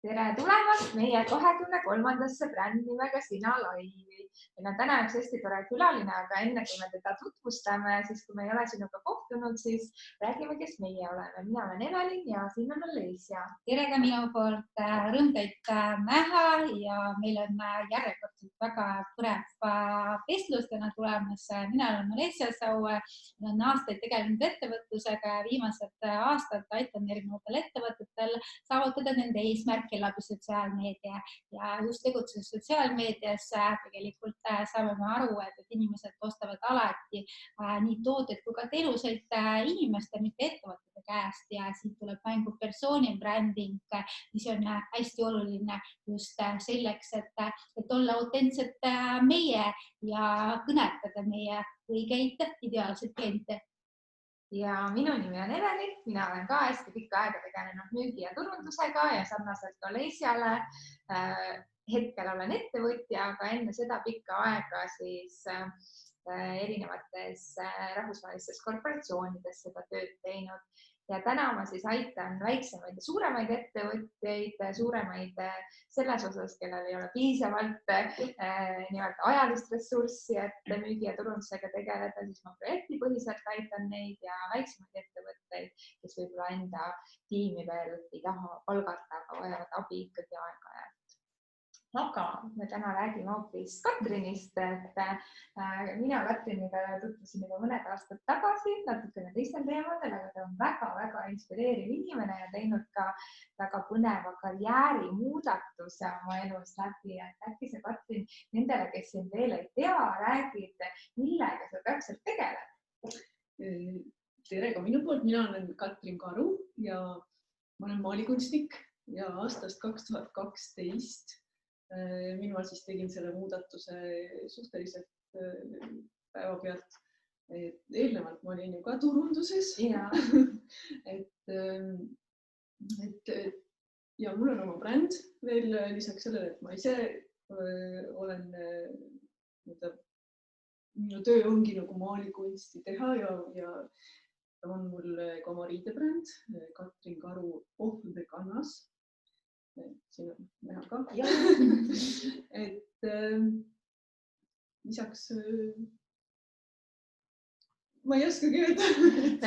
Tere tulemast meie 23. brändnimega Sina laivi. Meil on täna üks hästi tore külaline, aga enne kui me teda tutvustame, siis kui me ei ole sinuga kohtunud, siis räägime, kes meie oleme. Mina olen Evelin ja siin on Alesia. Tere ka minu poolt, rõõm teid näha ja meil on järjekordselt väga põnev vestlus täna tulemas. Mina olen Alesia Saue, olen aastaid tegelenud ettevõtlusega ja viimased aastad aitan erinevatel ettevõtetel saavutada nende eesmärki läbi sotsiaalmeedia ja just tegutsedes sotsiaalmeedias tegelikult saame me aru, et inimesed ostavad alati nii tooteid kui ka teenuseid inimeste, mitte ettevõtete käest ja siit tuleb mängu persooni branding, mis on hästi oluline just selleks, et olla autentsed meie ja kõnetada meie õigeid ideaalseid kliente. Ja minu nimi on Evelin, mina olen ka hästi pikka aega tegelenud müügi ja turundusega ja sarnaselt Alesiale hetkel olen ettevõtja, aga enne seda pikka aega siis erinevates rahvusvahelistes korporatsioonides seda tööd teinud. Ja täna ma siis aitan väiksemaid ja suuremaid ettevõtteid, suuremaid selles osas, kellel ei ole piisavalt ajalist ressurssi, et müügi ja turundusega tegeleda, siis ma projektipõhiselt aitan neid ja väiksemaid ettevõtteid, kes võib-olla enda tiimi veel ei taha palgata, aga vajavad abi ikkagi aeg-ajalt. Aga me täna räägime hoopis Katrinist, et mina Katriniga tutvusin juba mõned aastad tagasi, natukene teistel teemadel, aga ta on väga-väga inspireeriv inimene ja teinud ka väga põneva karjäärimuudatuse oma elus läbi. Äkki sa, Katrin, nendele, kes siin veel ei tea, räägid, millega sa täpselt tegeled? Tere ka minu poolt, mina olen Katrin Karu ja ma olen maalikunstnik ja aastast 2012 minul siis tegin selle muudatuse suhteliselt päevapealt. Eelnevalt ma olin ju ka turunduses. Ja. Ja mul on oma bränd veel lisaks sellele, et ma ise olen, minu töö ongi nagu maalikunsti teha ja on mul ka oma riidebränd Katrin Karu Ohvde Kannas. Siin on näha ka. Lisaks ma ei oskagi öelda.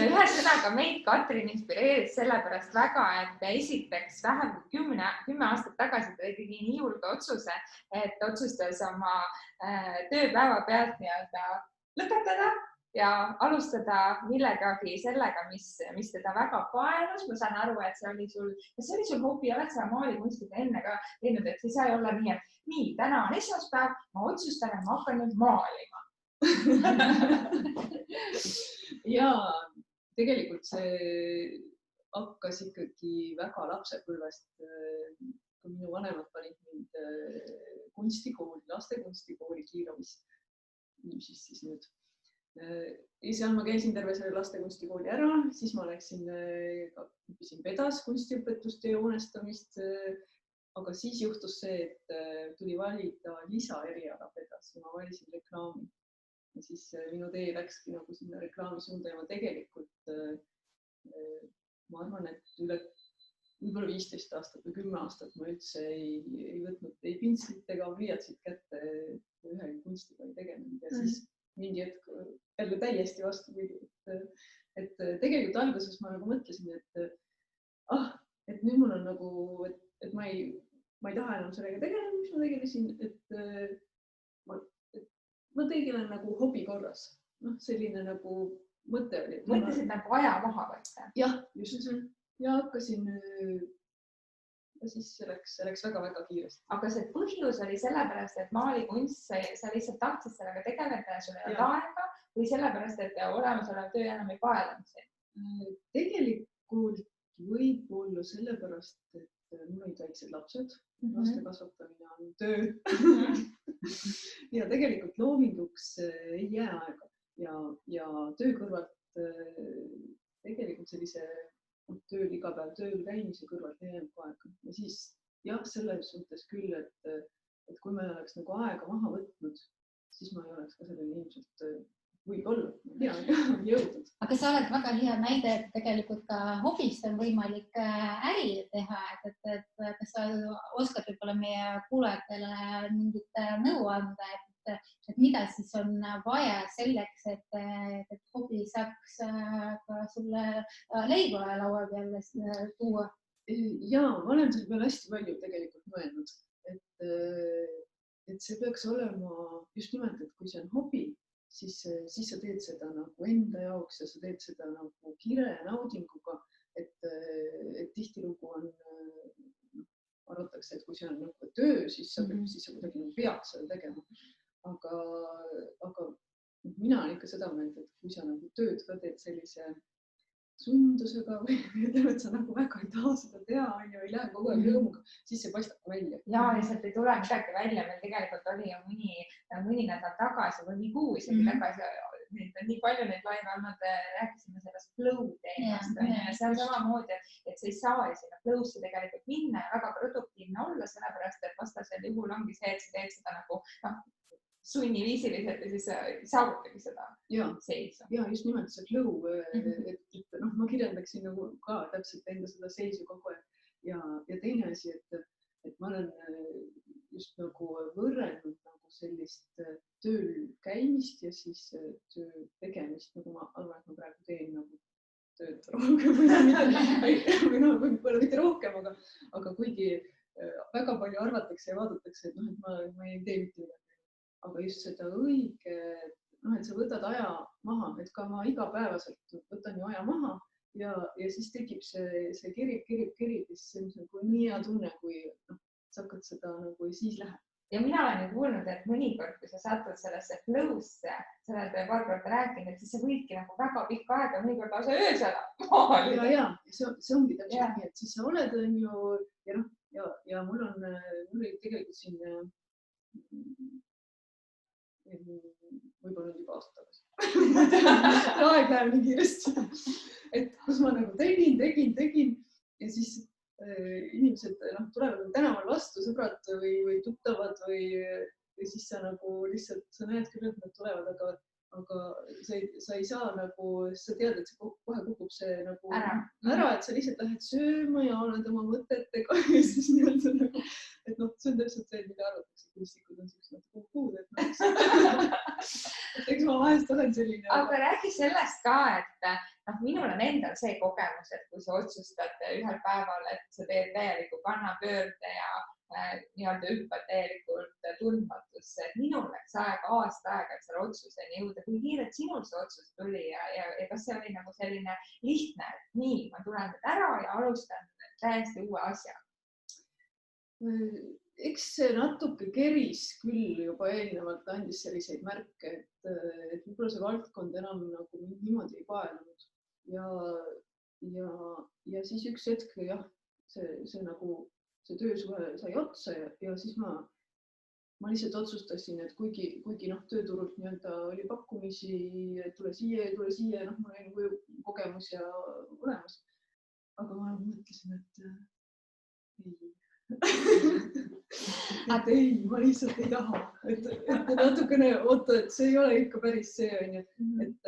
Ühesõnaga meid Katrin inspireeris sellepärast väga, et esiteks vähem kui 10 aastat tagasi ta tegi nii julge otsuse, et otsustas oma tööpäeva pealt lõpetada ja alustada millegagi sellega, mis teda väga paelus. Ma saan aru, et see oli sul hobi, oled sa maalikunstiga enne ka teinud, et siis sai olla nii, et nii, täna on esmaspäev, ma otsustan, et ma hakkan nüüd maalima. Ja tegelikult see hakkas ikkagi väga lapsepõlvest, kui minu vanemad panid mind kunstikooli, laste kunstikooli Kiiravis, siis nüüd. Ja seal ma käisin terve selle laste kunstikooli ära, siis ma õppisin pedas kunstiõpetust ja joonestamist, aga siis juhtus see, et tuli valida lisaeriala pedas ja ma valisin reklaami. Ja siis minu tee läkski nagu sinna reklaami suunda ja ma tegelikult, ma arvan, et üle võib-olla 15 aastat või 10 aastat ma üldse ei võtnud ei pintslit ega pliiatsit kätte, ühe kunstiga ei tegelenud ja siis mingi hetk jälle täiesti vastupidi. Et tegelikult alguses ma nagu mõtlesin, et nüüd mul on nagu, et ma ei taha enam sellega tegeleda, mis ma tegelesin, et ma tegelen nagu hobi korras. Selline nagu mõte oli. Mõtlesid nagu aja maha võtta? Jah, just. Ja hakkasin, ja siis see läks väga-väga kiiresti. Aga see põhjus oli sellepärast, et maalikunst, sa lihtsalt tahtsid sellega tegeleda ja sul ei olnud aega või sellepärast, et olemasolev töö enam ei paelanud? Tegelikult võib-olla sellepärast, et mul olid väiksed lapsed, laste kasvatamine on töö ja tegelikult loominguks ei jää aega ja töö kõrvalt tegelikult sellise tööl iga päev tööl käimise kõrvalt ei jäänud aega. Ja siis jah, selles suhtes küll, et kui me oleks nagu aega maha võtnud, siis ma ei oleks ka sellele ilmselt võib-olla, ma tean, jõudnud. Aga sa oled väga hea näide, et tegelikult ka hobist on võimalik äri teha, et kas sa oskad võib-olla meie kuulajatele mingit nõu anda, et mida siis on vaja selleks, et hobi saaks ka sulle leiba laua peale tuua? Ja ma olen selle peale hästi palju tegelikult mõelnud, et see peaks olema just nimelt, et kui see on hobi, siis sa teed seda nagu enda jaoks ja sa teed seda nagu kire naudinguga, et tihtilugu on, arvatakse, et kui see on nagu töö, siis sa kuidagi pead seda tegema. Aga mina olen ikka seda meelt, et kui sa nagu tööd ka teed sellise sundusega või ütleme, et sa nagu väga ei taha seda teha, ei lähe kogu aeg rõõmuga, siis see paistab välja. Ja lihtsalt ei tule midagi välja. Meil tegelikult oli ju mõni nädal tagasi või nii kuu isegi tagasi, nii palju neid laive olnud, rääkisime sellest flow teemast. Ja see on samamoodi, et sa ei saa sinna flow'sse tegelikult minna ja väga produktiivne olla, sellepärast, et vastasel juhul ongi see, et sa teed seda nagu sunniviisiliselt ja siis saavutagi seda seisu. Ja just nimelt see flow, et ma kirjeldaksin nagu ka täpselt enda seda seisu kogu aeg. Ja teine asi, et ma olen just nagu võrrelnud nagu sellist tööl käimist ja siis töö tegemist, nagu ma arvan, et ma praegu teen nagu tööd rohkem või võib-olla mitte rohkem, aga kuigi väga palju arvatakse ja vaadatakse, et ma ei tee mitte midagi. Aga just seda õige, et sa võtad aja maha, et ka ma igapäevaselt võtan ju aja maha ja siis tekib see kerib, siis see on nii hea tunne, kui sa hakkad seda nagu ja siis läheb. Ja mina olen ju kuulnud, et mõnikord, kui sa satud sellesse flow'sse, sellelt paar korda rääkinud, et siis sa võidki nagu väga pikka aega, mõnikord lausa öösel. Ja see ongi täpselt nii, et siis sa oled ja mul oli tegelikult siin võib-olla nüüd juba aasta tagasi. Aeg läheb nii kiiresti. Et kus ma nagu tegin ja siis inimesed tulevad tänaval vastu, sõbrad või tuttavad või siis sa nagu lihtsalt, sa näed küll, et nad tulevad, aga sa ei saa nagu, sa tead, et kohe kukub see nagu ära, et sa lihtsalt lähed sööma ja oled oma mõtetega ja siis nii-öelda nagu, et see on täpselt see, mida arvatakse, et kunstikud on sellised kukuud, et eks ma vahest olen selline. Aga räägi sellest ka, et minul on endal see kogemus, et kui sa otsustad ühel päeval, et sa teed täieliku kannapöörde ja nii-öelda hüppad täielikult tundmatusse, et minul läks aasta aega, et selle otsuseni jõuda. Kui kiirelt sinul see otsus tuli ja kas see oli nagu selline lihtne, et nii, ma tulen ära ja alustan täiesti uue asja? Eks see natuke keris küll juba eelnevalt andis selliseid märke, et võib-olla see valdkond enam nagu niimoodi ei paelunud. Ja siis üks hetk, jah, see nagu see töösuhe sai otsa ja siis ma lihtsalt otsustasin, et kuigi tööturult nii-öelda oli pakkumisi, tule siia, mul oli nagu kogemus ja olemas. Aga ma mõtlesin, et ei, ma lihtsalt ei taha. Et natukene, oota, et see ei ole ikka päris see, et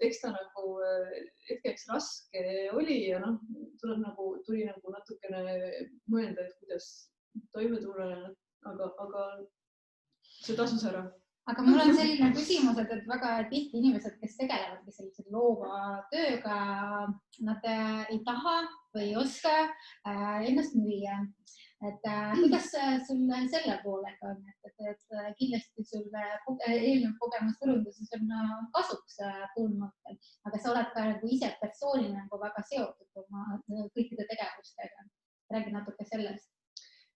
eks ta nagu hetkeks raske oli ja tuli nagu natukene mõelda, et kuidas toime tulla, aga see tasus ära. Aga mul on selline küsimus, et väga tihti inimesed, kes tegelevadki sellise loova tööga, nad ei taha või ei oska ennast müüa. Et kuidas sul selle poolega on, et kindlasti sul eelnev kogemus turunduses on kasuks tulnud, aga sa oled ka nagu ise persoonina nagu väga seotud oma kõikide tegevustega. Räägi natuke sellest.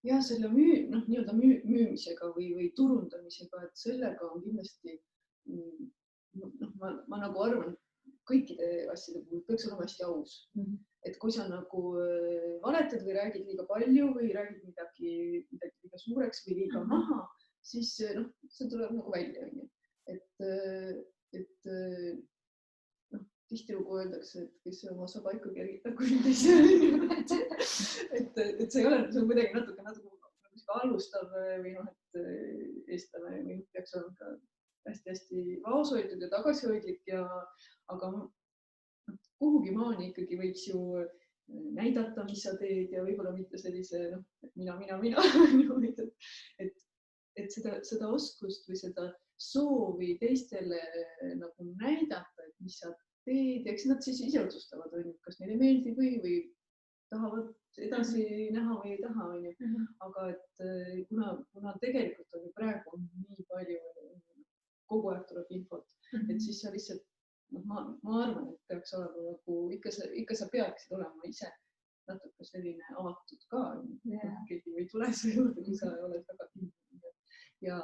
Ja selle nii-öelda müümisega või turundamisega, et sellega on kindlasti, ma nagu arvan, kõikide asjade puhul peaks olema hästi aus. Et kui sa nagu valetad või räägid liiga palju või räägid midagi liiga suureks või liiga maha, siis see tuleb nagu välja. Et tihtilugu öeldakse, et kes oma saba ikka kergitab, kui ei see. Et see ei ole, see on kuidagi natuke alustav või et eestlane või peaks olema ka hästi-hästi vaoshoitud ja tagasihoidlik aga kuhugi maani ikkagi võiks ju näidata, mis sa teed ja võib-olla mitte sellise, et mina, et seda oskust või seda soovi teistele nagu näidata, et mis sa teed ja eks nad siis ise otsustavad, kas neile meeldib või tahavad edasi näha või ei taha, aga et kuna tegelikult on ju praegu nii palju, kogu aeg tuleb infot, et siis sa lihtsalt, ma arvan, et peaks olema nagu ikka sa peaksid olema ise natuke selline avatud ka, keegi või tule su juurde, kui sa oled väga kindel. Ja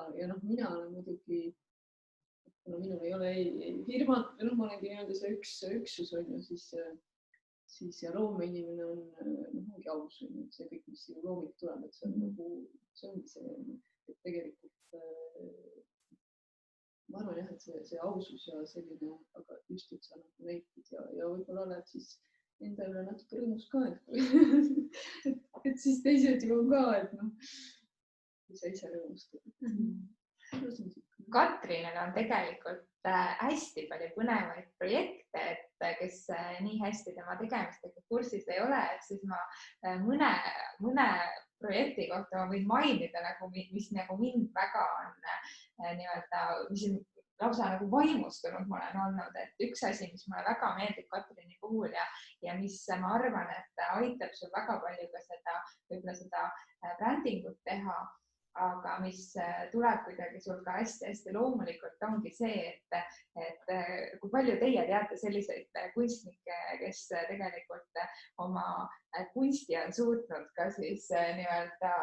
mina olen muidugi, kuna minul ei ole ei firmat, ma olengi nii-öelda see üksus on ju, siis ja loomeinimene ongi aus, see kõik, mis sinu loomik tuleb, et see on nagu, see ongi see, et tegelikult ma arvan jah, et see ausus ja selline, aga just, et sa nagu näitid ja võib-olla oled siis enda üle natuke rõõmus ka, et siis teised ju on ka, et kui sa ise rõõmustad. Katrinil on tegelikult hästi palju põnevaid projekte, et kes nii hästi tema tegemistega kursis ei ole, siis ma mõne projekti kohta ma võin mainida, mis nagu mind väga on nii-öelda, mis on lausa nagu vaimustunud ma olen olnud, et üks asi, mis mulle väga meeldib Katrini puhul ja mis ma arvan, et aitab sul väga palju ka seda brändingut teha, aga mis tuleb kuidagi sul ka hästi-hästi loomulikult, ongi see, et kui palju teie teate selliseid kunstnikke, kes tegelikult oma kunsti on suutnud ka siis nii-öelda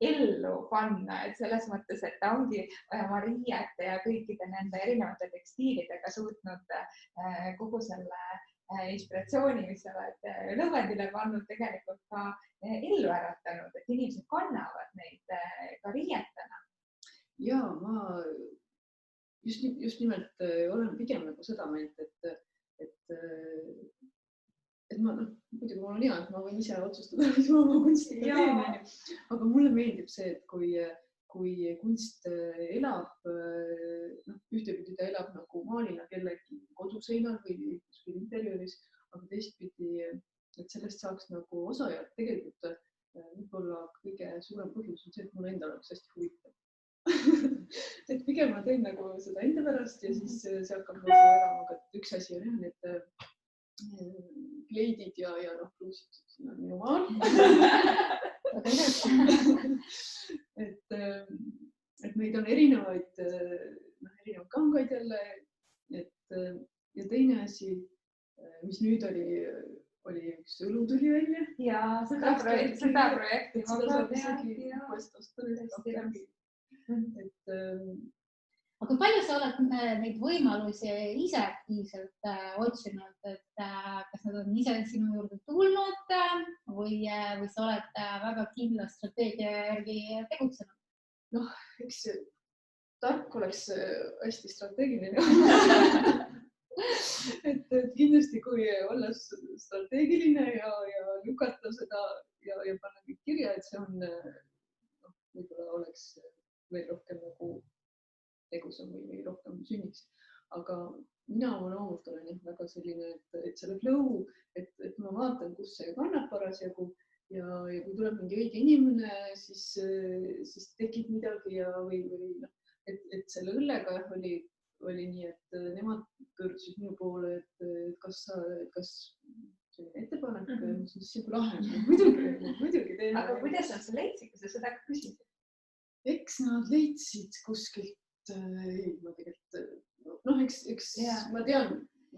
ellu panna, et selles mõttes, et ta ongi oma riiete ja kõikide nende erinevate tekstiilidega suutnud kogu selle inspiratsiooni, mis sa oled lõuendile pannud, tegelikult ka ellu äratanud, et inimesed kannavad neid ka riietena. Ja ma just nimelt olen pigem nagu seda meelt, et ma muidugi mul on hea, et ma võin ise otsustada, mis ma oma kunstiga teen, aga mulle meeldib see, et kui kunst elab, ühtepidi ta elab nagu maalina kellegi koduseinal või kuskil interjööris, aga teistpidi, et sellest saaks nagu osa ja tegelikult võib-olla kõige suurem põhjus on see, et mulle endal oleks hästi huvitav. Et pigem ma teen nagu seda enda pärast ja siis see hakkab nagu elama, aga üks asi on jah, need kleidid ja pluusid, siin on minu maal. Et meid on erinevaid kangaid jälle, ja teine asi, mis nüüd oli üks õlu tuli välja. Ja seda projekti ma saab isegi uuest osta. Aga palju sa oled neid võimalusi ise aktiivselt otsinud, et kas nad on ise sinu juurde tulnud või sa oled väga kindla strateegia järgi tegutsenud? Eks tark oleks hästi strateegiline. Et kindlasti, kui olla strateegiline ja lükata seda ja panna kõik kirja, et see on, võib-olla oleks veel rohkem nagu tegusam või rohkem sünniks. Aga mina oma loomult olen väga selline, et selle flow, et ma vaatan, kus see kannab parasjagu ja kui tuleb mingi õige inimene, siis tekib midagi või et selle õllega oli nii, et nemad pöördusid minu poole, et kas selline ettepanek, siis see lahe. Muidugi teen. Aga kuidas nad sa leidsid, kui sa seda küsisid? Eks nad leidsid kuskilt, ma tegelikult, eks ma tean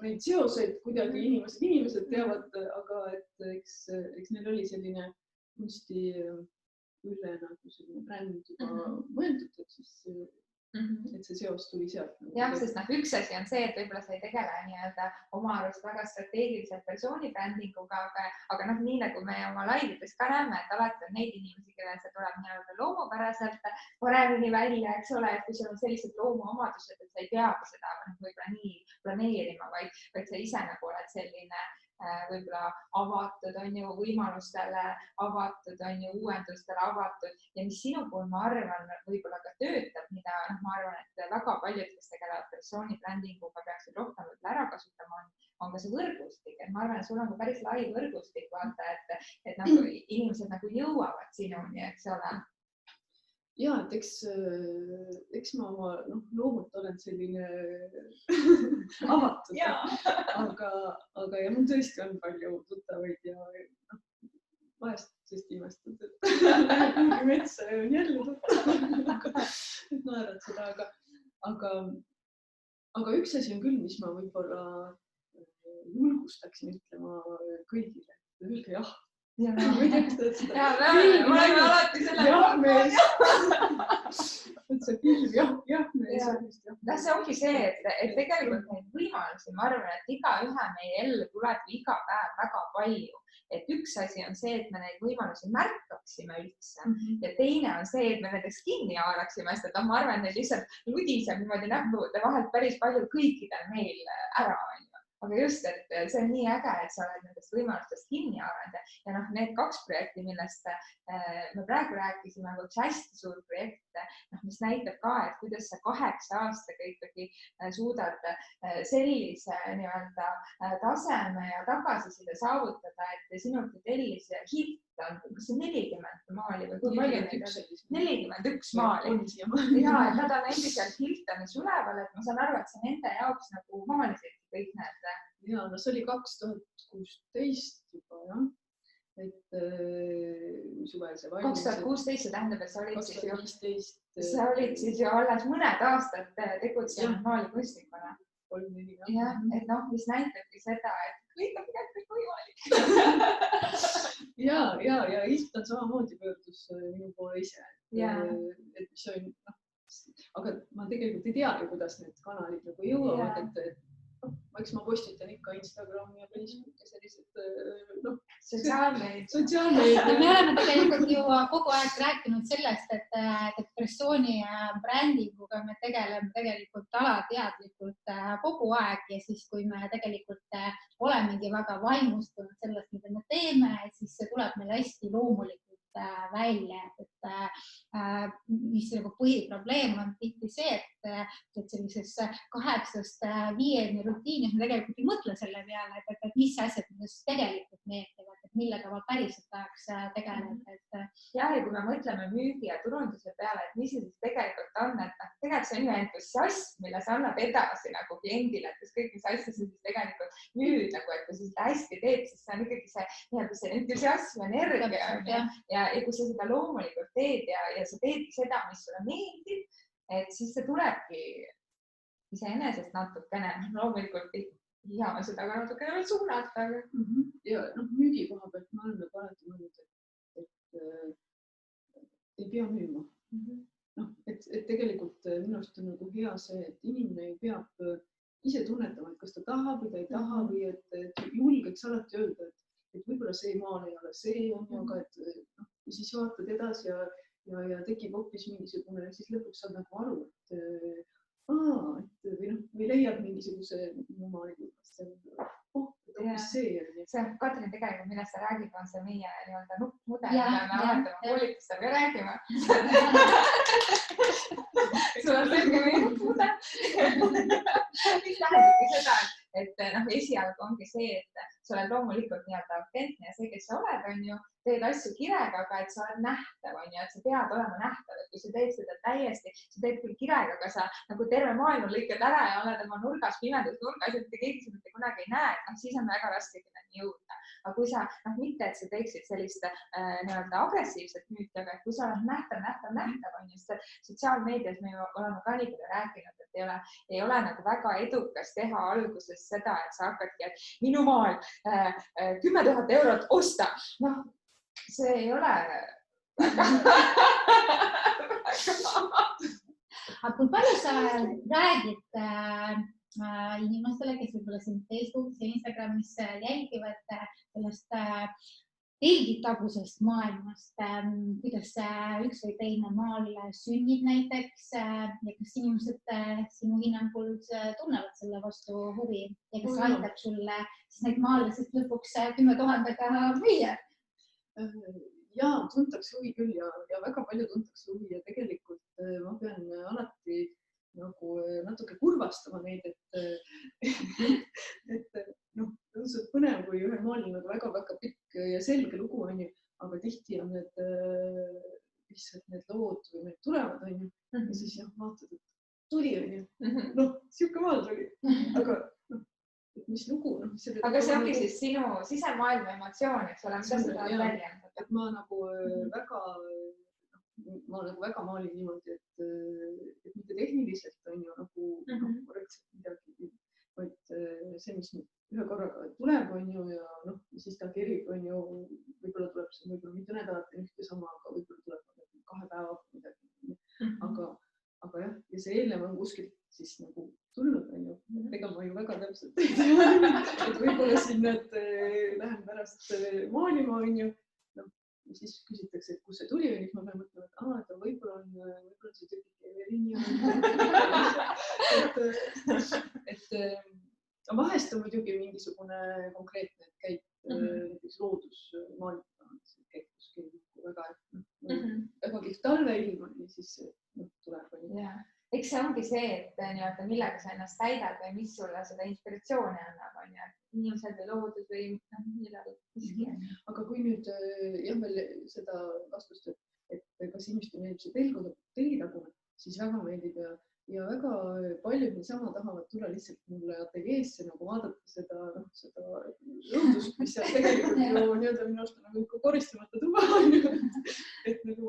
neid seoseid kuidagi inimesed teavad, aga et eks neil oli selline kunsti üle nagu selline bränd juba mõeldud, et siis et see seos tuli sealt. Jah, sest üks asi on see, et võib-olla sa ei tegele nii-öelda oma arust väga strateegiliselt persoonibrändinguga, aga nii nagu me oma laivides ka näeme, et alati on neid inimesi, kellel see tuleb nii-öelda loomupäraselt paremini välja, eks ole, et kui sul on sellised loomuomadused, et sa ei peagi seda võib-olla nii planeerima, vaid sa ise nagu oled selline võib-olla avatud, on ju, võimalustele avatud, on ju, uuendustele avatud ja mis sinu puhul, ma arvan, võib-olla ka töötab, mida ma arvan, et väga paljud, kes tegelevad persoonibrändinguga, peaksid rohkem ära kasutama, on ka see võrgustik, et ma arvan, et sul on ka päris lai võrgustik, vaata, et nagu inimesed nagu jõuavad sinuni, eks ole. Ja, et eks ma oma loomult olen selline avatud, aga ja mul tõesti on palju tuttavaid ja vahest tõesti imestad, et lähed kuhugi metsa ja on jälle tuttavad, et naerad seda, aga üks asi on küll, mis ma võib-olla julgustaksin ütlema kõigile, et öelge jah. Ja, me oleme alati selle jah-mees. Et see film, jah-mees. See ongi see, et tegelikult neid võimalusi, ma arvan, et igaühe meie ellu tuleb iga päev väga palju. Et üks asi on see, et me neid võimalusi märkaksime üldse ja teine on see, et me nendeks kinni haaraksime, sest ma arvan, et lihtsalt ludiseb niimoodi näppude vahelt päris palju kõikidel meil ära on. Aga just, et see on nii äge, et sa oled nendest võimalustest kinni haaranud ja need 2 projekti, millest me praegu rääkisime, on üks hästi suur projekt, mis näitab ka, et kuidas sa 8 aastaga ikkagi suudad sellise nii-öelda taseme ja tagasiside saavutada, et sinult tellis Hilton, kas see 40 maali või kui palju 41 maali. Ja, et nad on endiselt Hiltonis üleval, et ma saan aru, et see nende jaoks nagu maalisid kõik need. Ja, no see oli 2016 juba, jah. Et suvel see valmis. 2016 see tähendab, et sa olid 2015. siis ju alles mõned aastad tegutsenud maalikunstnikuna. 3-4. Ja, et mis näitabki seda, et kõik on tegelikult võimalik. Ja Hilton samamoodi pöördus minu poole ise. Et mis on, aga ma tegelikult ei teagi, kuidas need kanalid nagu jõuavad, et eks ma postitan ikka Instagrami ja Facebook ja sellised sotsiaalmeid. Me oleme tegelikult ju kogu aeg rääkinud sellest, et persooni brändinguga me tegeleme tegelikult alateadlikult kogu aeg ja siis, kui me tegelikult olemegi väga vaimustunud sellest, mida me teeme, siis see tuleb meil hästi loomulikult välja, et mis nagu põhiprobleem on tihti see, et sellises 8-5 rutiinis me tegelikult ei mõtle selle peale, et mis asjad mis tegelikult meeldivad, et millega ma päriselt tahaks tegeleda. Ja kui me mõtleme müügi ja turunduse peale, et mis see siis tegelikult on, et tegelikult see on ju entusiasm, mille sa annad edasi nagu kliendile, et kõik mis asja sa siis tegelikult müüd, nagu, et kui sa seda hästi teed, siis see on ikkagi see entusiasm ja energia ja kui sa seda loomulikult teed ja sa teedki seda, mis sulle meeldib, et siis see tulebki iseenesest natukene, loomulikult hea seda ka natukene veel suunata. Ja müügi koha pealt ma olen nagu alati mõelnud, et ei pea müüma. Et tegelikult minu arust on nagu hea see, et inimene peab ise tunnetama, et kas ta tahab või ta ei taha või et julgeks alati öelda, et võib-olla see maal ei ole see on, aga et siis vaatad edasi ja tekib hoopis mingisugune, siis lõpuks saad nagu aru, et või leiad mingisuguse maalikulmast, hoopis see on. See Katrin tegelikult, millest sa räägib, on see meie nii-öelda nuppmudel, mida me alati koolitustel ka räägime. Sul on selge meie nuppmudel. Mis tähendabki seda, et esialgu ongi see, et sa oled loomulikult nii-öelda autentne ja see, kes sa oled, on ju, teed asju kirega, aga et sa oled nähtav, on ju, et sa pead olema nähtav, et kui sa teed seda täiesti, sa teed küll kirega, aga sa nagu terve maailma lõikad ära ja oled oma nurgas, pimedas nurgas, et keegi seda kunagi ei näe, et siis on väga raske jõuda. Aga kui sa, mitte, et sa teeksid sellist nii-öelda agressiivset müüki, aga kui sa oled nähtav, on ju, sest sotsiaalmeedias me oleme ka nii palju rääkinud, et ei ole nagu väga edukas teha alguses seda, et sa hakkadki, et minu maal 10 000 eurot osta. See ei ole Aga kui palju sa räägid inimestele, kes võib-olla siin Facebookis ja Instagramis jälgivad sellest telgitagusest maailmast, kuidas üks või teine maal sünnib näiteks ja kas inimesed sinu hinnangul tunnevad selle vastu huvi ja kas aitab sulle siis neid maalased lõpuks 10 000-ga müüa? Ja, tuntakse huvi küll ja väga palju tuntakse huvi ja tegelikult ma pean alati nagu natuke kurvastama neid, et õudselt põnev, kui ühel maalil nagu väga pikk ja selge lugu on ju, aga tihti on lihtsalt need lood või need tulevad on ju ja siis vaatad, et tuli on ju, siuke maal tuli, aga mis lugu? Aga see ongi siis sinu sisemaailma emotsioon, eks ole, mida sa tahad väljendada? Et ma nagu väga maalin niimoodi, et mitte tehniliselt on ju nagu korrektselt midagi, vaid see, mis ühe korraga tuleb on ju ja siis ta kerib on ju, võib-olla tuleb see võib-olla mitu nädalat ja ühte sama, aga võib-olla tuleb 2 päeva midagi. Aga jah, ja see eelnev on kuskilt siis nagu tulnud on ju, ega ma ju väga täpselt ei tea, et võib-olla siin, et lähen pärast maalima on ju, siis küsitakse, et kus see tuli või siis ma pean mõtlema, et võib-olla on see tükike Evelini. Et vahest on muidugi mingisugune konkreetne käib näiteks loodusmaalita, käib kuskil väga kihvt talveilm ja siis tuleb. Eks see ongi see, et millega sa ennast täidad või mis sulle seda inspiratsiooni annab, on ju, inimesed või loodus või millal miski. Aga kui nüüd veel seda vastust, et kas inimestele meeldib see telgitagune, siis väga meeldib ja väga paljud niisama tahavad tulla lihtsalt mulle ateljeesse nagu vaadata seda õudust, mis seal tegelikult ju minu arust on nagu koristamata tuba on ju, et nagu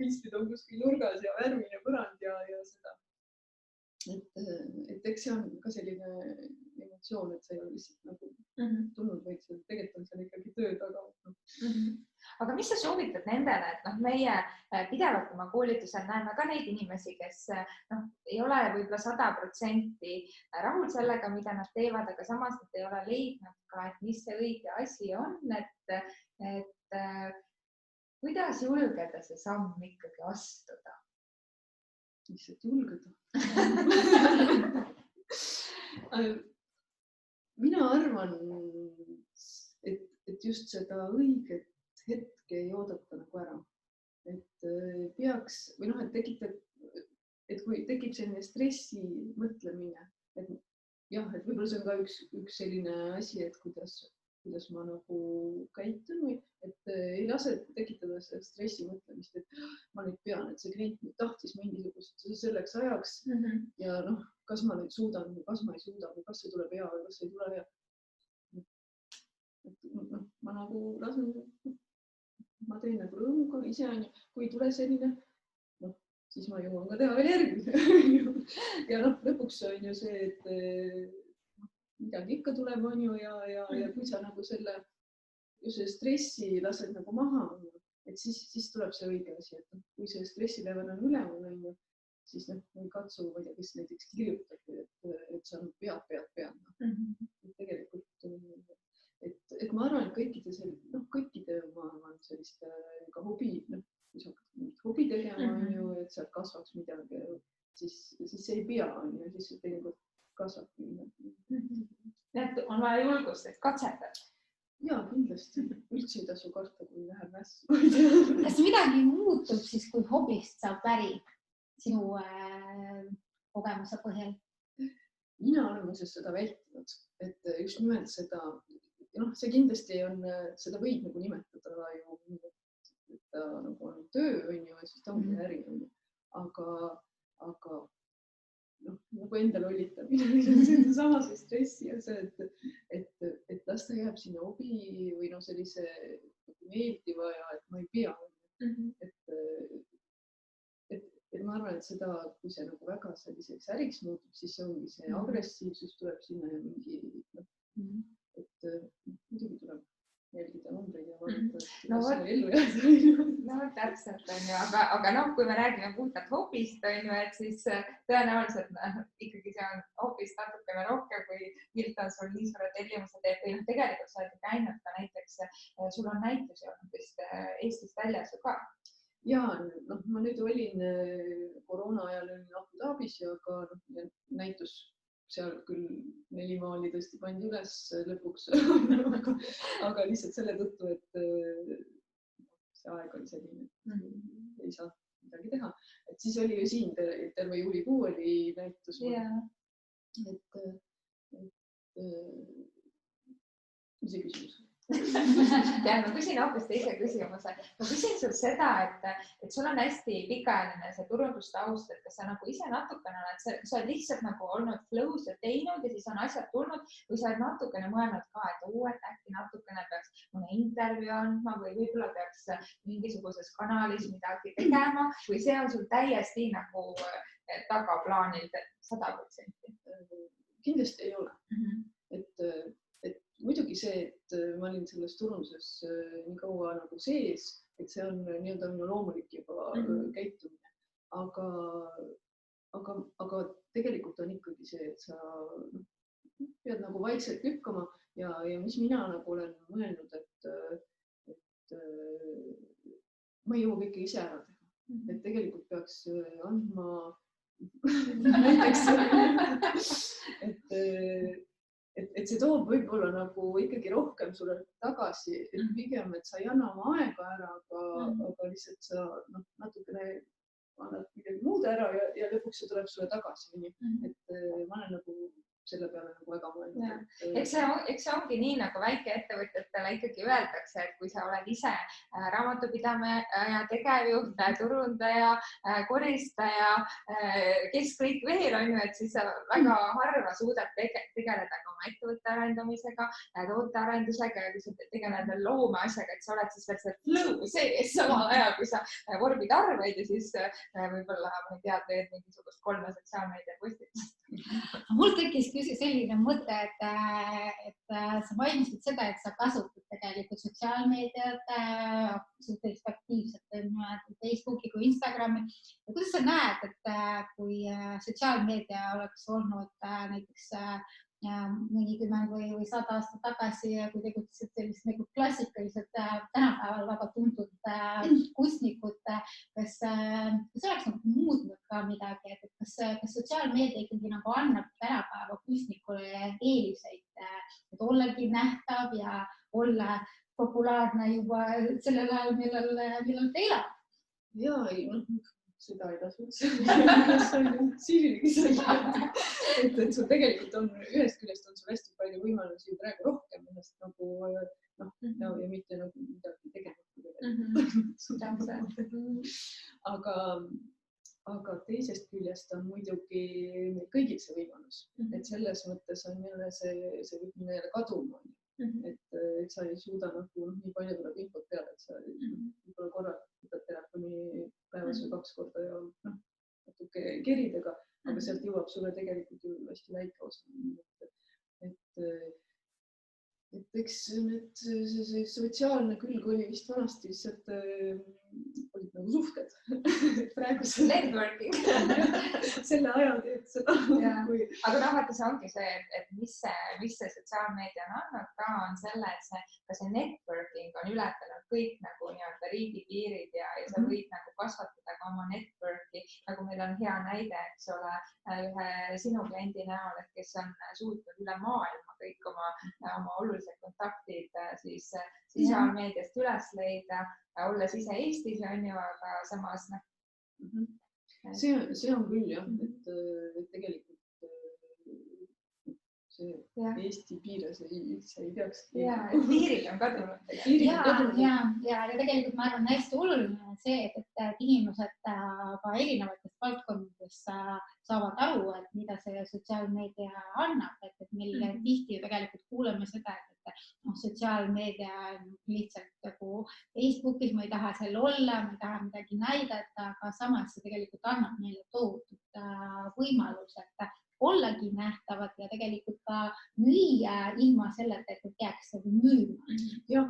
pilstid on kuskil nurgas ja värmine põrand ja seda. Et eks see on ka selline emotsioon, et see ei ole lihtsalt nagu tulnud, vaid tegelikult on seal ikkagi töö taga. Aga mis sa soovitad nendele, et meie pidevalt oma koolitusel näeme ka neid inimesi, kes ei ole võib-olla 100% rahul sellega, mida nad teevad, aga samas nad ei ole leidnud ka, et mis see õige asi on, et kuidas julgeda see samm ikkagi astuda? Lihtsalt julgeda. Mina arvan, et just seda õiget hetke ei oodata nagu ära. Et peaks, või et tekitab, et kui tekib selline stressi mõtlemine, et jah, et võib-olla see on ka üks selline asi, et kuidas ma nagu käitun või et ei lase tekitada seda stressi mõtlemist, et ma nüüd pean, et see klient nüüd tahtis mingisugust selleks ajaks ja kas ma nüüd suudan või kas ma ei suuda või kas see tuleb hea või kas ei tule hea. Ma nagu lasen, ma teen nagu rõõmuga ise on ju, kui tule selline, siis ma jõuan ka teha veel järgmine. Ja lõpuks on ju see, et midagi ikka tuleb on ju ja kui sa nagu selle stressi lased nagu maha, et siis tuleb see õige asi, et kui see stressilevel on üleval on ju, siis katsu, ma ei tea, kes näiteks kirjutab, et sa pead. Tegelikult, et ma arvan, et kõikide ma arvan selliste ka hobi, kui sa hakkad mingit hobi tegema on ju, et sealt kasvaks midagi, siis see ei pea on ju, siis see tegelikult kasvab. Et on vaja julgust, et katsetad. Jaa, kindlasti. Üldse ei tasu karta, kui läheb mässu. Kas midagi muutub siis, kui hobist saab äri sinu kogemuse põhjal? Mina olen muuseas seda vältinud, et just nimelt seda, see kindlasti on, seda võib nagu nimetada ju, et ta nagu on töö on ju, et siis ta ongi äri on ju, aga nagu enda lollitamine, sama see stressi ja see, et las ta jääb sinna hobi või sellise meeldiva ja et ma ei pea. Et ma arvan, et seda, kui see nagu väga selliseks äriks muutub, siis see ongi see agressiivsus tuleb sinna ja mingi, et muidugi tuleb jälgida numbreid ja vaadata, et ellu jääda. No täpselt on ju, aga kui me räägime puhtalt hobist on ju, et siis tõenäoliselt ikkagi kui see on hoopis natukene rohkem, kui pilt on sul nii suure tellimuse teeb või tegelikult sa oled käinud ka näiteks, sul on näitusi olnud vist Eestist väljas ju ka. Ja, ma nüüd olin koroona ajal Abu Dhabis ja ka näitus seal küll 4 maali tõesti pandi üles lõpuks, aga lihtsalt selle tõttu, et see aeg oli selline, et ei saa midagi teha. Et siis oli ju siin terve juulikuu oli näitus. Mis see küsimus? Ja, ma küsin hoopis teise küsimuse. Ma küsin sul seda, et sul on hästi pikaajaline see turundustaust, et kas sa nagu ise natukene oled, sa oled lihtsalt nagu olnud flow's ja teinud ja siis on asjad tulnud või sa oled natukene mõelnud ka, et äkki natukene peaks mõne intervjuu andma või võib-olla peaks mingisuguses kanalis midagi tegema või see on sul täiesti nagu tagaplaanil 100%? Kindlasti ei ole. Et muidugi see, et ma olin selles turunduses nii kaua nagu sees, et see on nii-öelda minu loomulik juba käitumine. Aga tegelikult on ikkagi see, et sa pead nagu vaikselt lükkama ja mis mina nagu olen mõelnud, et ma ei jõua kõike ise ära teha. Et tegelikult peaks andma näiteks, et see toob võib-olla nagu ikkagi rohkem sulle tagasi, et pigem, et sa ei anna oma aega ära, aga lihtsalt sa natukene annad midagi muud ära ja lõpuks see tuleb sulle tagasi. Et ma olen nagu selle peale nagu väga mõelnud. Eks see ongi nii, nagu väikeettevõtjatele ikkagi öeldakse, et kui sa oled ise raamatupidaja, tegevjuht, turundaja, koristaja, kes kõik veel on ju, et siis sa väga harva suudad tegeleda ka oma ettevõtte arendamisega, tootearendusega ja kui sa tegeled loomeasjaga, et sa oled siis veel see flow sees samal ajal, kui sa vormid arveid ja siis võib-olla ma ei tea, teed mingisugust 3 sotsiaalmeedia postitust. Mul tekkis selline mõte, et sa mainisid seda, et sa kasutad tegelikult sotsiaalmeediat suhteliselt aktiivselt Facebooki kui Instagrami. Ja kuidas sa näed, et kui sotsiaalmeedia oleks olnud näiteks mõnikümmend või 100 aastat tagasi, kui tegutsesid sellist nagu klassikalised tänapäeval väga tuntud kunstnikud, kas oleks nagu muutnud ka midagi, et kas sotsiaalmeedia ikkagi nagu annab tänapäeva kunstnikule eeliseid, et ollagi nähtav ja olla populaarne juba sellel ajal, millal ta elab? Ja, seda ei tasu siiligi seda, et sul tegelikult on ühest küljest on sul hästi palju võimalusi praegu rohkem ennast nagu ja mitte nagu midagi tegema. Aga teisest küljest on muidugi kõigil see võimalus, et selles mõttes on jälle see võib minna jälle kaduma, et sa ei suuda nagu nii palju tuleb infot peale, et sa võib-olla korra võtad telefoni päevas või 2 korda ja natuke keridega, aga sealt jõuab sulle tegelikult ju hästi väike osa. Et eks see sotsiaalne külg oli vist vanasti lihtsalt olid nagu suhted. Praegu networking. Selle ajal teed seda. Aga vaata, see ongi see, et mis see sotsiaalmeedia on andnud ka on selle, et ka see networking on ületanud kõik nagu nii-öelda riigipiirid ja sa võid nagu kasvatada ka oma networki, nagu meil on hea näide, eks ole, ühe sinu kliendi näol, et kes on suutnud üle maailma kõik oma olulised kontaktid siis sotsiaalmeediast üles leida, olles ise Eestis on ju, aga samas See on küll jah, et tegelikult see Eesti piires ei peaks. Piirid on kadunud. Ja tegelikult ma arvan hästi oluline see, et inimesed ka erinevatest valdkondadest saavad aru, et mida see sotsiaalmeedia annab, et meil tihti tegelikult kuuleme seda, et sotsiaalmeedia lihtsalt nagu Facebookis, ma ei taha seal olla, ma ei taha midagi näidata, aga samas see tegelikult annab meile tohutut võimalus, et ollagi nähtavad ja tegelikult ka müüa ilma selleta, et jääks müüma. Ja,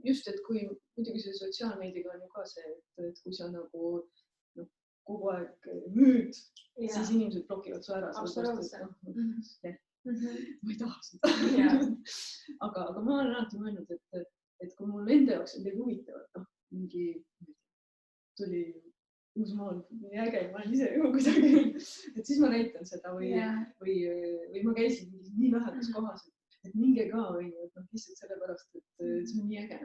just, et kui muidugi see sotsiaalmeediaga on ju ka see, et kui sa nagu kogu aeg müüd, siis inimesed blokivad su ära. Absoluutselt. Ma ei taha seda. aga ma olen alati mõelnud, et kui mul enda jaoks on teid huvitavad, mingi tuli Uusmaal, nii äge, ma olen ise juba kuidagi, et siis ma näitan seda või ma käisin nii lähedas kohas, et minge ka lihtsalt sellepärast, et see on nii äge.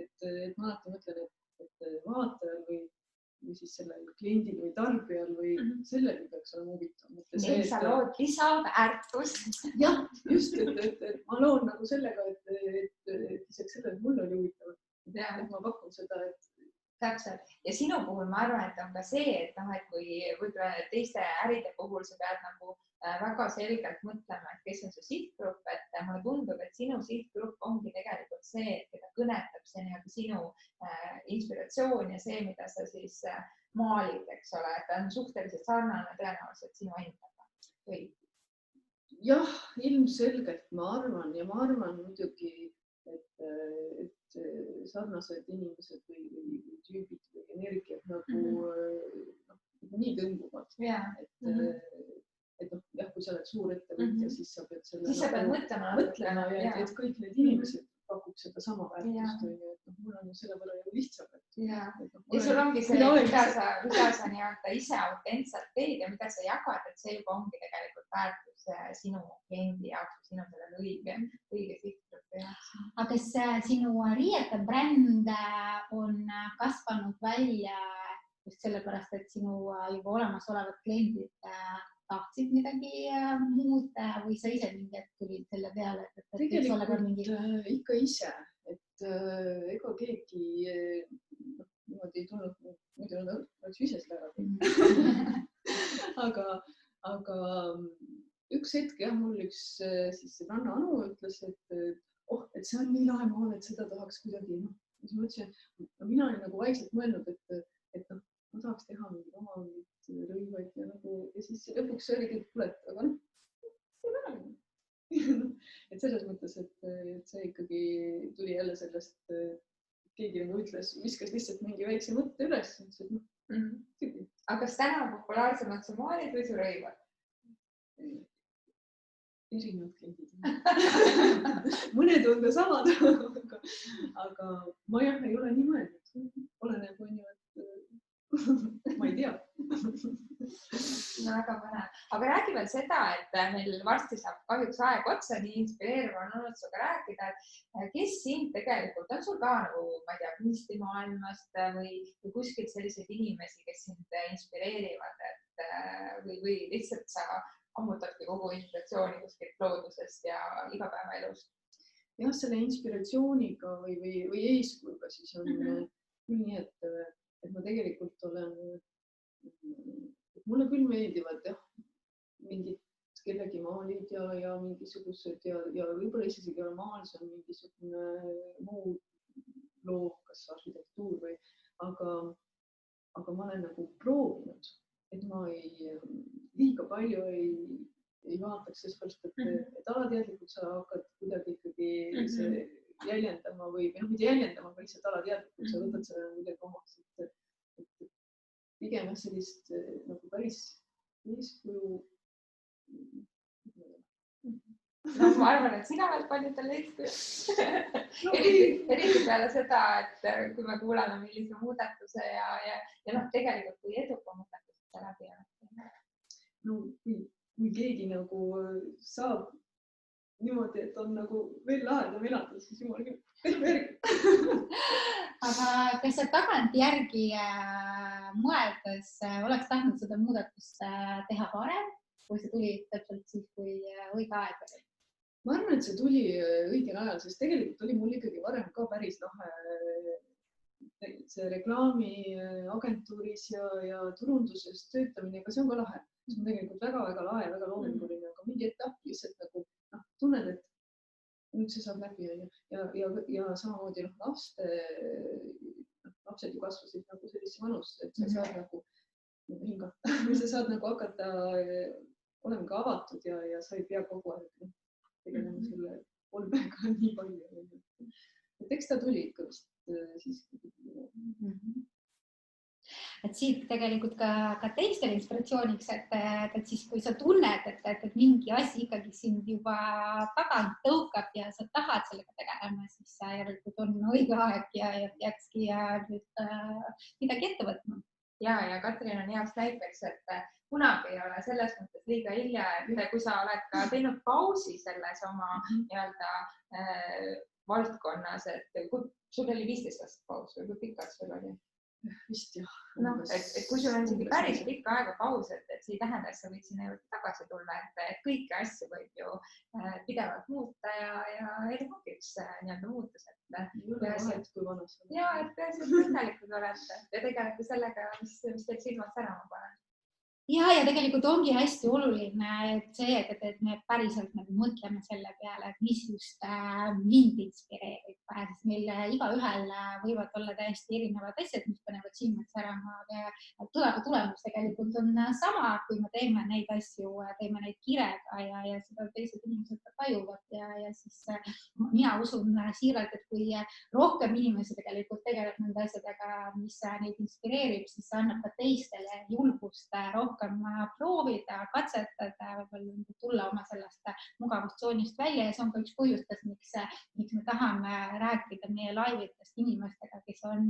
Et ma alati mõtlen, et vaatajal või siis sellel kliendil või tarbijal või sellel peaks olema huvitav. Nii sa lood lisaväärtust. Jah, just, et ma loon nagu sellega, et isegi sellele mul oli huvitav, et ma pakun seda, et täpselt. Ja sinu puhul ma arvan, et on ka see, et kui võib-olla teiste äride puhul sa pead nagu väga selgelt mõtlema, et kes on su sihtgrupp, et mulle tundub, et sinu sihtgrupp ongi tegelikult see, keda kõnetab see nii-öelda sinu inspiratsioon ja see, mida sa siis maalid, eks ole, et on suhteliselt sarnane tõenäoliselt sinu endaga. Või? Jah, ilmselgelt ma arvan ja ma arvan muidugi, et sarnased inimesed või tüübid või energiat nagu nii tõmbuvad. Et kui sa oled suur ettevõtja, siis sa pead mõtlema ja et kõik need inimesed pakub seda sama väärtust. Mul on ju selle võrra ju lihtsam. Ja sul ongi see, mida sa nii-öelda ise autentselt teed ja mida sa jagad, et see juba ongi tegelikult väärtus sinu kliendi jaoks, sinu sellele õige sihtgrupi jaoks. Aga kas sinu riiete bränd on kasvanud välja just sellepärast, et sinu juba olemasolevad kliendid tahtsid midagi muud või sa ise mingi hetk tulid selle peale? Tegelikult ikka ise, et ega keegi niimoodi ei tulnud, muidu oleks ise seda ära teinud. Aga üks hetk mul üks sõbranna Anu ütles, et see on nii lahe maal, et seda tahaks kuidagi. Siis ma ütlesin, et mina olin nagu vaikselt mõelnud, et ma tahaks teha mingid oma rõivaid ja siis lõpuks oligi, et kuule, aga et selles mõttes, et see ikkagi tuli jälle sellest, keegi nagu ütles, viskas lihtsalt mingi väikse mõtte üles. Aga kas täna on populaarsemad su maalid või su rõivad? Erinevad kliendid. Mõned on ka samad, aga ma ei ole nii mõelnud. Oleneb, ma ei tea. No väga põnev. Aga räägi veel seda, et meil varsti saab kahjuks aeg otsa, nii inspireeriv on olnud sinuga rääkida, et kes sind tegelikult on sul ka nagu, ma ei tea, kunstimaailmast või kuskilt selliseid inimesi, kes sind inspireerivad, või lihtsalt sa ammutadki kogu inspiratsiooni kuskilt loodusest ja igapäevaelust? Jah, selle inspiratsiooniga või eeskujuga siis on küll nii, et ma tegelikult olen, mulle küll meeldivad mingid kellegi maalid ja mingisugused ja võib-olla isegi maal see on mingisugune muu loov, kas arhitektuur või, aga ma olen nagu proovinud, et ma liiga palju ei vaataks, sest et alateadlikult sa hakkad kuidagi ikkagi jäljendama või mitte jäljendama, aga lihtsalt alateadlikult sa võtad selle kuidagi omaks. Pigem sellist nagu päris eeskuju. No ma arvan, et sina oled paljudel eeskuju. Eriti peale seda, et kui me kuuleme millise muudatuse ja tegelikult kui eduka muudatuse läbi on. No kui keegi nagu saab niimoodi, et on nagu veel lahedam elada, siis jumal küll, tehme järgi. Aga kas sa tagantjärgi mõeldes oleks tahtnud seda muudatust teha varem, kui see tuli täpselt siis, kui õige aeg oli? Ma arvan, et see tuli õigel ajal, sest tegelikult oli mul ikkagi varem ka päris lahe see reklaamiagentuuris ja turunduses töötamine, aga see on ka lahe. See on tegelikult väga-väga lahe, väga loominguline, aga mingi etapp lihtsalt nagu tunned, et nüüd see saab läbi ja samamoodi lapsed ju kasvasid nagu sellisse vanust, et sa saad nagu hingata või sa saad nagu hakata olema ka avatud ja sa ei pea kogu aeg tegelema selle olmega nii palju. Et eks ta tuli ikka vist siis. Et siit tegelikult ka teistele inspiratsiooniks, et siis, kui sa tunned, et mingi asi ikkagi sind juba tagant tõukab ja sa tahad sellega tegelema, siis järelikult on õige aeg ja peakski nüüd midagi ette võtma. Ja Katrin on heaks näiteks, et kunagi ei ole selles mõttes liiga hilja, et kui sa oled ka teinud pausi selles oma nii-öelda valdkonnas, et sul oli 15 aastat paus või kui pikalt sul oli? Vist jah. No, et kui sul on isegi päris pikka aega paus, et see ei tähenda, et sa võid sinna juurde tagasi tulla, et kõiki asju võib ju pidevalt muuta ja elu ongi üks nii-öelda muutus. Kui vanas on. Ja, et peaasi, et õnnelikud olete ja tegelete sellega, mis teil silmad särama paneb. Ja tegelikult ongi hästi oluline, et see, et me päriselt nagu mõtleme selle peale, et mis just mind inspireerib, sest meil igaühel võivad olla täiesti erinevad asjad, mis panevad silmad särama, aga tulemus tegelikult on sama, kui me teeme neid asju, teeme neid kirega ja seda teised inimesed ka tajuvad ja siis mina usun siiralt, et kui rohkem inimesi tegelikult tegeleb nende asjadega, mis neid inspireerib, siis see annab ka teistele julgust rohkem proovida, katsetada, võib-olla tulla oma sellest mugavustsoonist välja ja see on ka üks põhjustes, miks me tahame rääkida meie laivitest inimestega, kes on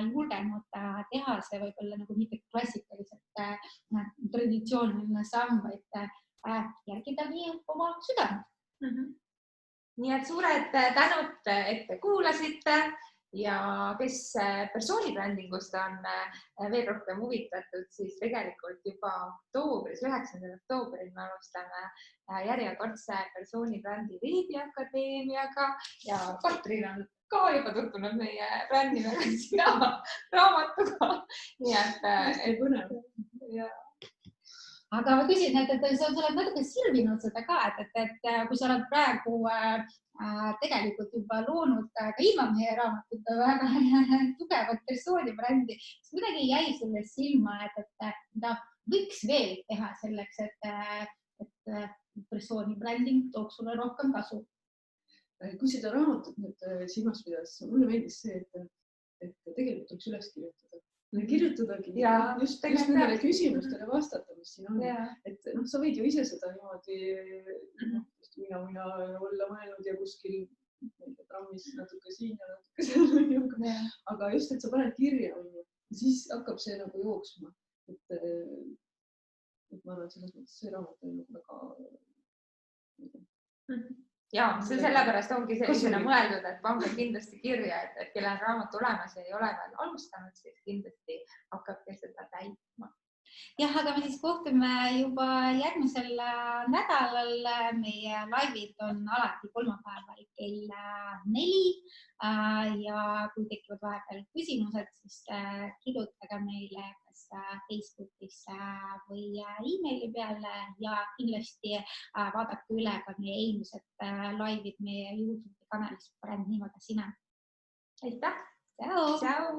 julgenud teha see võib-olla nagu mitte klassikaliselt traditsiooniline samm, vaid järgidagi oma südant. Nii et suured tänud, et te kuulasite. Ja kes persoonibrändingust on veel rohkem huvitatud, siis tegelikult juba 9. oktoobril me alustame järjekordse persoonibrändi veebiakadeemiaga ja Katrin on ka juba tutvunud meie brändimega sina raamatuga. Nii et põnev. Aga ma küsin, et sa oled natuke silvinud seda ka, et kui sa oled praegu tegelikult juba loonud ka ilma meie raamatuta väga tugevat persoonibrändi, siis midagi jäi sulle silma, et võiks veel teha selleks, et persoonibränding tooks sulle rohkem kasu. Kui seda raamatut nüüd silmas pidas, mulle meeldis see, et tegelikult tuleks üles kirjutada. Kirjutadagi just nendele küsimustele vastata, mis siin on. Et sa võid ju ise seda niimoodi mina olla mõelnud ja kuskil trammis natuke siin ja natuke seal. Aga just, et sa paned kirja, siis hakkab see nagu jooksma. Et ma arvan, selles mõttes see raamat on väga... Ja, see sellepärast ongi sellisena mõeldud, et pange kindlasti kirja, et kellel on raamat olemas ja ei ole veel alustanud, siis kindlasti hakkabki seda täitma. Jah, aga me siis kohtume juba järgmisel nädalal. Meie laivid on alati kolmapäeval kell 4 ja kui tekivad vahepeal küsimused, siis kirjutage meile kas Facebookis või e-maili peale ja kindlasti vaadake üle ka meie eelmised laivid meie YouTube kanalis Bränd nimega sina. Aitäh! Tšau! Tšau!